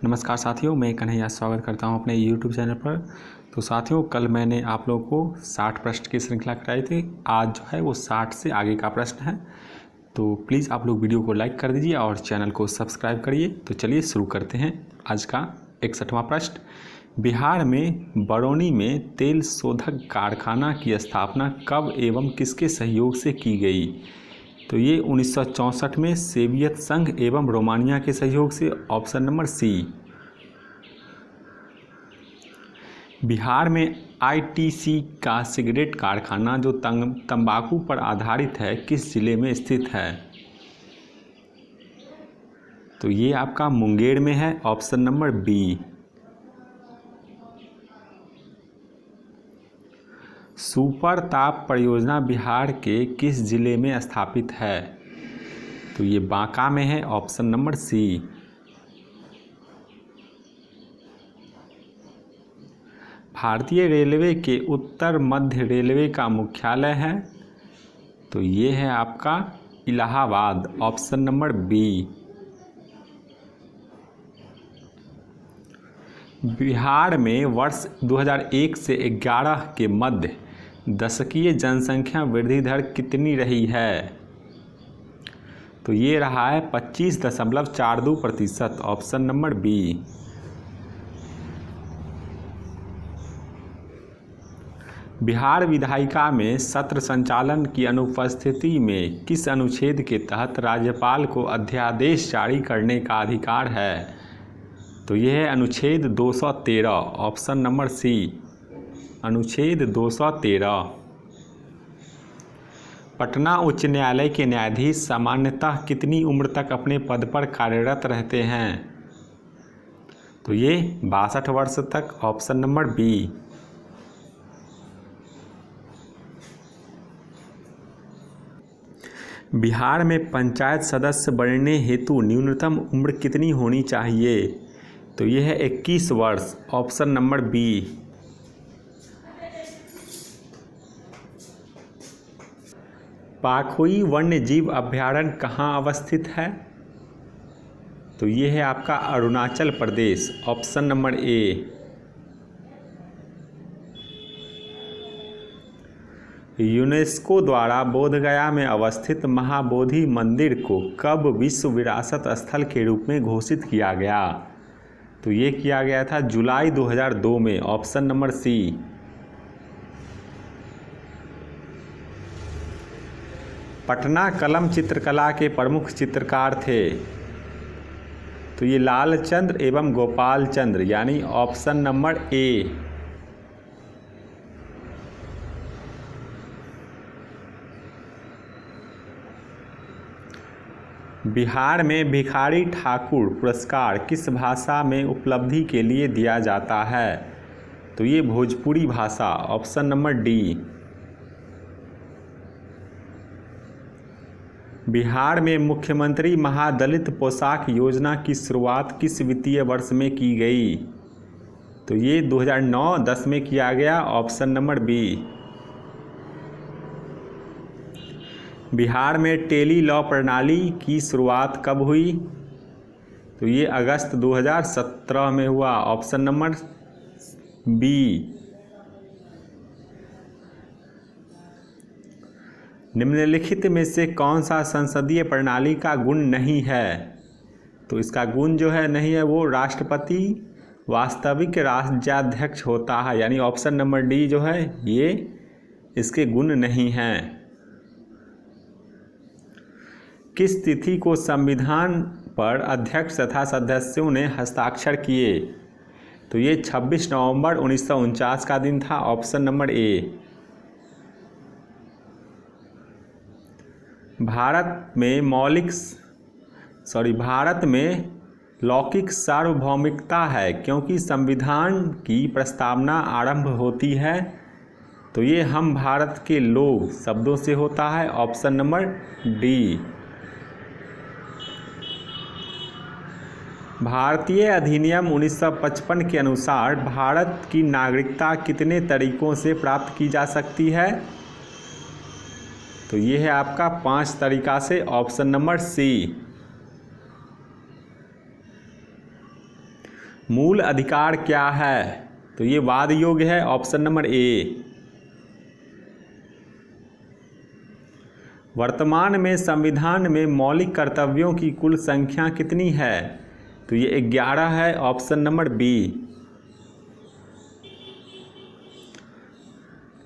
नमस्कार साथियों, मैं कन्हैया स्वागत करता हूं अपने YouTube चैनल पर। तो साथियों, कल मैंने आप लोगों को 60 प्रश्न की श्रृंखला कराई थी। आज जो है वो 60 से आगे का प्रश्न है। तो प्लीज़ आप लोग वीडियो को लाइक कर दीजिए और चैनल को सब्सक्राइब करिए। तो चलिए शुरू करते हैं आज का 61वां प्रश्न। बिहार में बरौनी में तेल शोधक कारखाना की स्थापना कब एवं किसके सहयोग से की गई? तो ये 1964 में सोवियत संघ एवं रोमानिया के सहयोग से। ऑप्शन नंबर सी। बिहार में आईटीसी का सिगरेट कारखाना जो तंबाकू पर आधारित है किस जिले में स्थित है? तो ये आपका मुंगेर में है। Option number B. सुपर ताप परियोजना बिहार के किस जिले में स्थापित है? तो ये बांका में है। Option number C. भारतीय रेलवे के उत्तर मध्य रेलवे का मुख्यालय है। तो ये है आपका Allahabad. Option number B. Bihar में वर्ष 2001 से 11 के मध्य दशकीय जनसंख्या वृद्धि दर कितनी रही है? तो ये रहा है 25.42%। Option number B. बिहार विधायिका में सत्र संचालन की अनुपस्थिति में किस अनुच्छेद के तहत राज्यपाल को अध्यादेश जारी करने का अधिकार है? तो यह है अनुच्छेद 213। Option number C. अनुच्छेद 213। पटना उच्च न्यायालय के न्यायाधीश सामान्यतः कितनी उम्र तक अपने पद पर कार्यरत रहते हैं? तो ये 62 वर्ष तक। Option number B. बिहार में पंचायत सदस्य बनने हेतु न्यूनतम उम्र कितनी होनी चाहिए? तो यह है 21 वर्ष। Option number B. पाखुई वन्य जीव अभयारण्य कहाँ अवस्थित है? तो ये है आपका Arunachal Pradesh. Option number A. UNESCO द्वारा बोधगया में अवस्थित महाबोधि मंदिर को कब विश्व विरासत स्थल के रूप में घोषित किया गया? तो ये किया गया था जुलाई 2002 में। ऑप्शन नंबर सी। पटना कलम चित्रकला के प्रमुख चित्रकार थे। तो ये लालचंद्र एवं गोपाल चंद्र, यानी ऑप्शन नंबर ए। बिहार में भिखारी ठाकुर पुरस्कार किस भाषा में उपलब्धि के लिए दिया जाता है? तो ये भोजपुरी भाषा। Option number D. बिहार में मुख्यमंत्री महादलित पोशाक योजना की शुरुआत किस वित्तीय वर्ष में की गई? तो ये 2009-10 में किया गया। Option number B. बिहार में टेली लॉ प्रणाली की शुरुआत कब हुई? तो ये अगस्त 2017 में हुआ। Option number B. निम्नलिखित में से कौन सा संसदीय प्रणाली का गुण नहीं है? तो इसका गुण जो है नहीं है वो राष्ट्रपति वास्तविक राज्याध्यक्ष होता है, यानी ऑप्शन नंबर डी जो है ये इसके गुण नहीं हैं। किस तिथि को संविधान पर अध्यक्ष तथा सदस्यों ने हस्ताक्षर किए? तो ये 26 नवंबर 1949 का दिन था। ऑप्शन नंबर ए। भारत में लौकिक सार्वभौमिकता है क्योंकि संविधान की प्रस्तावना आरंभ होती है। तो ये हम भारत के लोग शब्दों से होता है। Option number D. भारतीय अधिनियम 1955 के अनुसार भारत की नागरिकता कितने तरीकों से प्राप्त की जा सकती है? तो ये है आपका 5 तरीका से। Option number C. मूल अधिकार क्या है? तो ये वाद योग्य है, ऑप्शन नंबर ए। वर्तमान में संविधान में मौलिक कर्तव्यों की कुल संख्या कितनी है? तो ये 11 है, ऑप्शन नंबर बी।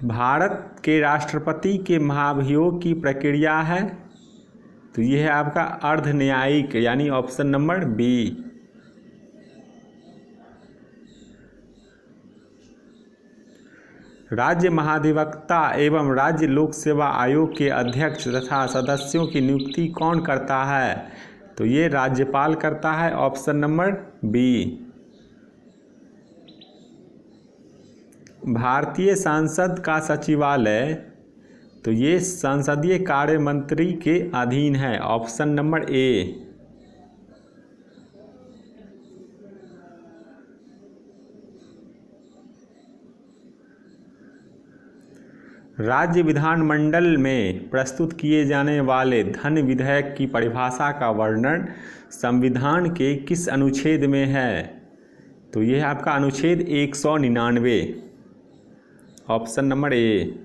भारत के राष्ट्रपति के महाभियोग की प्रक्रिया है? तो ये है आपका अर्ध न्यायिक, यानी ऑप्शन नंबर बी। राज्य महाधिवक्ता एवं राज्य लोक सेवा आयोग के अध्यक्ष तथा सदस्यों की नियुक्ति कौन करता है? तो ये राज्यपाल करता है, ऑप्शन नंबर बी। भारतीय संसद का सचिवालय, तो ये संसदीय कार्य मंत्री के अधीन है, ऑप्शन नंबर ए। राज्य विधानमंडल में प्रस्तुत किए जाने वाले धन विधेयक की परिभाषा का वर्णन संविधान के किस अनुच्छेद में है? तो यह है आपका अनुच्छेद 199, ऑप्शन नंबर ए।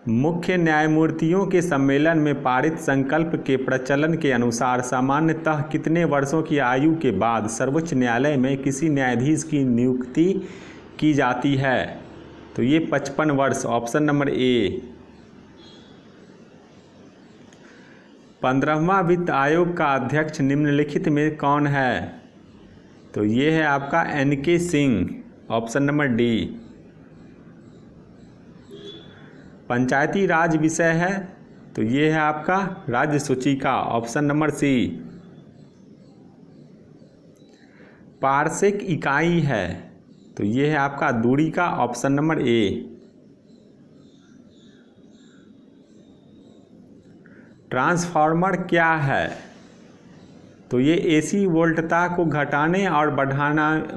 मुख्य न्यायमूर्तियों के सम्मेलन में पारित संकल्प के प्रचलन के अनुसार सामान्यतः कितने वर्षों की आयु के बाद सर्वोच्च न्यायालय में किसी न्यायाधीश की नियुक्ति की जाती है? तो ये 55 वर्ष, ऑप्शन नंबर ए। 15वां वित्त आयोग का अध्यक्ष निम्नलिखित में कौन है? तो ये है आपका NK Singh, option number D. Panchayati Raj विषय है, तो ये है आपका राज्य सूचिका, ऑप्शन नंबर सी। पार्सेक इकाई है, तो ये है आपका दूरी का, ऑप्शन नंबर ए। ट्रांसफार्मर क्या है? तो ये AC वोल्टता को घटाने और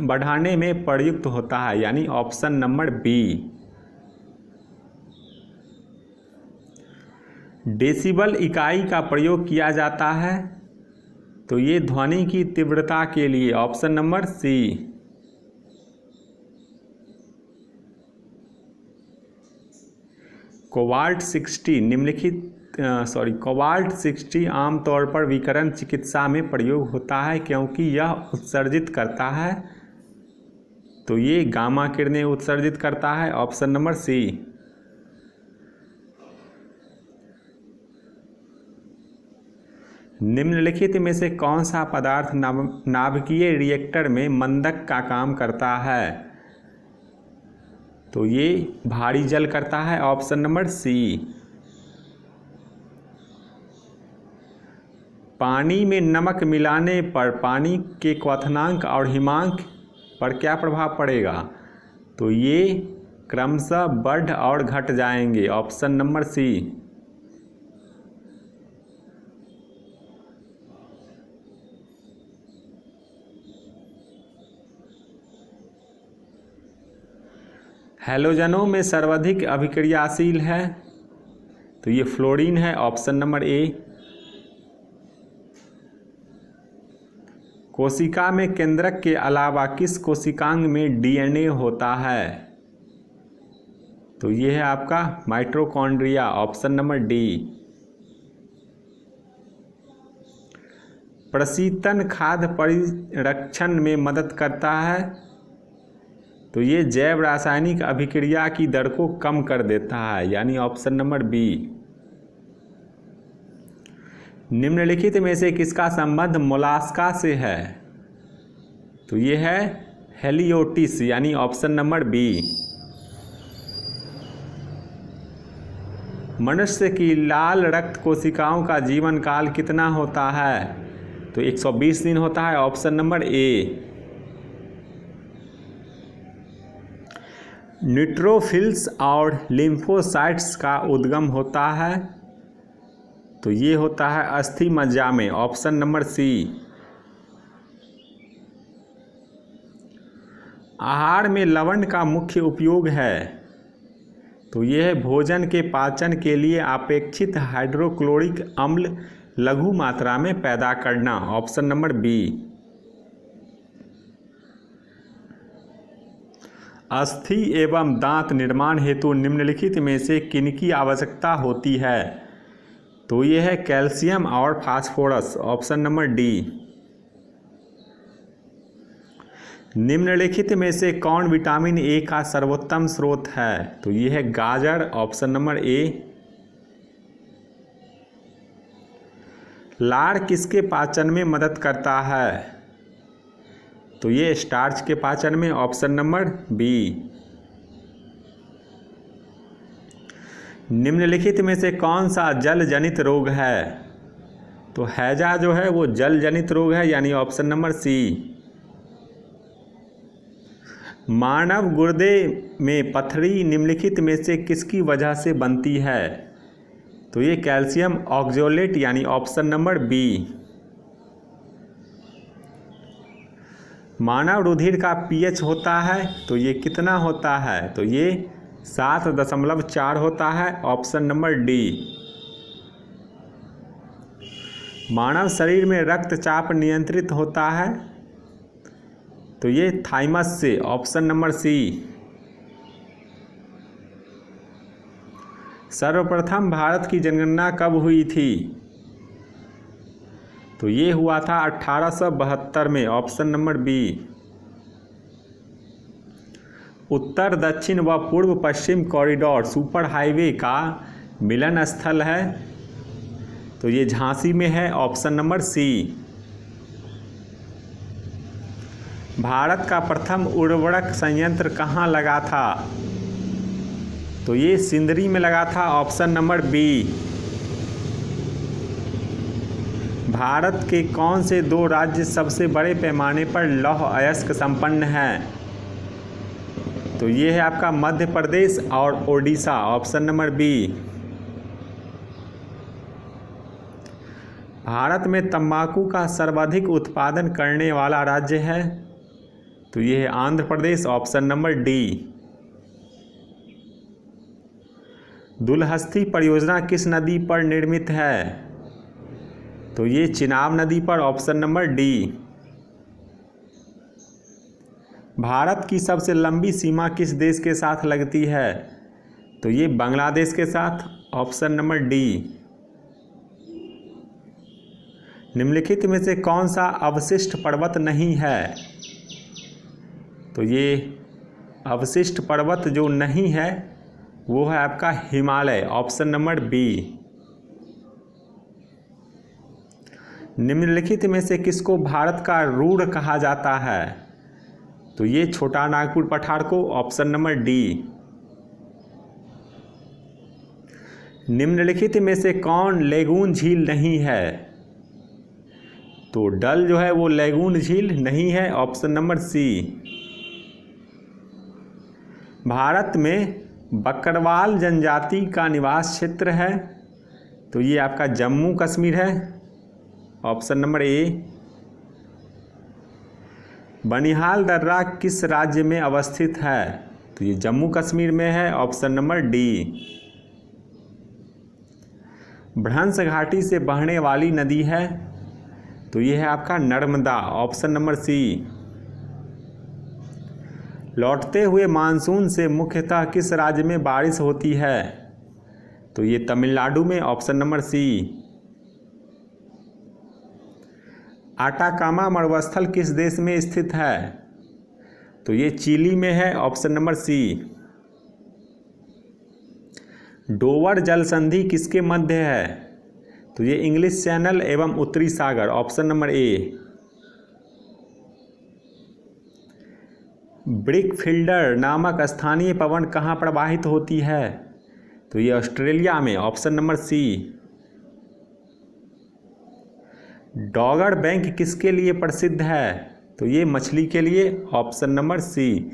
बढ़ाने में प्रयुक्त होता है, यानी ऑप्शन नंबर बी। डेसिबल इकाई का प्रयोग किया जाता है, तो ये ध्वनि की तीव्रता के लिए, ऑप्शन नंबर सी। कोबाल्ट 60 आमतौर पर विकिरण चिकित्सा में प्रयोग होता है क्योंकि यह उत्सर्जित करता है, तो ये गामा किरणें उत्सर्जित करता है, ऑप्शन नंबर सी। निम्नलिखित में से कौन सा पदार्थ नाभिकीय रिएक्टर में मंदक का काम करता है? तो ये भारी जल करता है, ऑप्शन नंबर सी। पानी में नमक मिलाने पर पानी के क्वथनांक और हिमांक पर क्या प्रभाव पड़ेगा? तो ये क्रमशः बढ़ और घट जाएंगे, ऑप्शन नंबर सी। हैलोजनों में सर्वाधिक अभिक्रियाशील है, तो ये फ्लोरीन है, ऑप्शन नंबर ए। कोशिका में केंद्रक के अलावा किस कोशिकांग में DNA होता है? तो ये है आपका माइटोकॉन्ड्रिया, ऑप्शन नंबर डी। प्रशीतन खाद्य परिरक्षण में मदद करता है, तो ये जैव रासायनिक अभिक्रिया की दर को कम कर देता है, यानी ऑप्शन नंबर बी। निम्नलिखित में से किसका संबंध मोलास्का से है? तो ये है हेलियोटिस, यानी ऑप्शन नंबर बी। मनुष्य की लाल रक्त कोशिकाओं का जीवन काल कितना होता है? तो 120 दिन होता है, ऑप्शन नंबर ए। न्यूट्रोफिल्स और लिम्फोसाइट्स का उद्गम होता है, तो ये होता है अस्थि मज्जा में, ऑप्शन नंबर सी। आहार में लवण का मुख्य उपयोग है, तो ये है भोजन के पाचन के लिए अपेक्षित हाइड्रोक्लोरिक अम्ल लघु मात्रा में पैदा करना, ऑप्शन नंबर बी। अस्थि एवं दांत निर्माण हेतु निम्नलिखित में से किनकी आवश्यकता होती है? तो ये है कैल्शियम और फास्फोरस, ऑप्शन नंबर डी। निम्नलिखित में से कौन विटामिन ए का सर्वोत्तम स्रोत है? तो ये है गाजर, ऑप्शन नंबर ए। लार किसके पाचन में मदद करता है? तो ये स्टार्च के पाचन में, ऑप्शन नंबर बी। निम्नलिखित में से कौन सा जल जनित रोग है? तो हैजा जो है वो जल जनित रोग है, यानी ऑप्शन नंबर सी। मानव गुर्दे में पथरी निम्नलिखित में से किसकी वजह से बनती है? तो ये कैल्शियम ऑक्जेलेट, यानी ऑप्शन नंबर बी। मानव रुधिर का पीएच होता है, तो ये कितना होता है? तो ये 7.4 होता है, ऑप्शन नंबर डी। मानव शरीर में रक्तचाप नियंत्रित होता है, तो ये थाइमस से, ऑप्शन नंबर सी। सर्वप्रथम भारत की जनगणना कब हुई थी? तो ये हुआ था 1872 में, ऑप्शन नंबर बी। उत्तर दक्षिण व पूर्व पश्चिम कॉरिडोर सुपर हाईवे का मिलन स्थल है, तो ये झांसी में है, ऑप्शन नंबर सी। भारत का प्रथम उर्वरक संयंत्र कहाँ लगा था? तो ये सिंदरी में लगा था, ऑप्शन नंबर बी। भारत के कौन से दो राज्य सबसे बड़े पैमाने पर लौह अयस्क संपन्न हैं? तो ये है आपका मध्य प्रदेश और Odisha, option number B. Bharat में तंबाकू का सर्वाधिक उत्पादन करने वाला राज्य है, तो ये है Andhra Pradesh, option number D. Dulhasti परियोजना किस नदी पर निर्मित है? तो ये चिनाब नदी पर, ऑप्शन नंबर डी। भारत की सबसे लंबी सीमा किस देश के साथ लगती है? तो ये बांग्लादेश के साथ, ऑप्शन नंबर डी। निम्नलिखित में से कौन सा अवशिष्ट पर्वत नहीं है? तो ये अवशिष्ट पर्वत जो नहीं है वो है आपका हिमालय, ऑप्शन नंबर बी। निम्नलिखित में से किसको भारत का रूढ़ कहा जाता है? तो ये छोटा नागपुर पठार को, ऑप्शन नंबर डी। निम्नलिखित में से कौन लेगून झील नहीं है? तो डल जो है वो लेगून झील नहीं है, ऑप्शन नंबर सी। भारत में बकरवाल जनजाति का निवास क्षेत्र है, तो ये आपका जम्मू कश्मीर है, ऑप्शन नंबर ए। बनिहाल दर्रा किस राज्य में अवस्थित है? तो ये जम्मू कश्मीर में है, ऑप्शन नंबर डी। भ्रंश घाटी से बहने वाली नदी है, तो ये है आपका नर्मदा, ऑप्शन नंबर सी। लौटते हुए मानसून से मुख्यतः किस राज्य में बारिश होती है? तो ये तमिलनाडु में, ऑप्शन नंबर सी। आटाकामा मरुस्थल किस देश में स्थित है? तो ये चिली में है, ऑप्शन नंबर सी। डोवर जल संधि किसके मध्य है? तो ये इंग्लिश चैनल एवं उत्तरी सागर, ऑप्शन नंबर ए। ब्रिकफील्डर नामक स्थानीय पवन कहाँ प्रवाहित होती है? तो ये ऑस्ट्रेलिया में, ऑप्शन नंबर सी। डॉगर बैंक किसके लिए प्रसिद्ध है? तो ये मछली के लिए, ऑप्शन नंबर सी।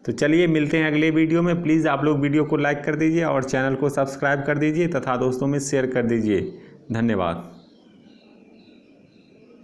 तो चलिए मिलते हैं अगले वीडियो में। प्लीज़ आप लोग वीडियो को लाइक कर दीजिए और चैनल को सब्सक्राइब कर दीजिए तथा दोस्तों में शेयर कर दीजिए। धन्यवाद।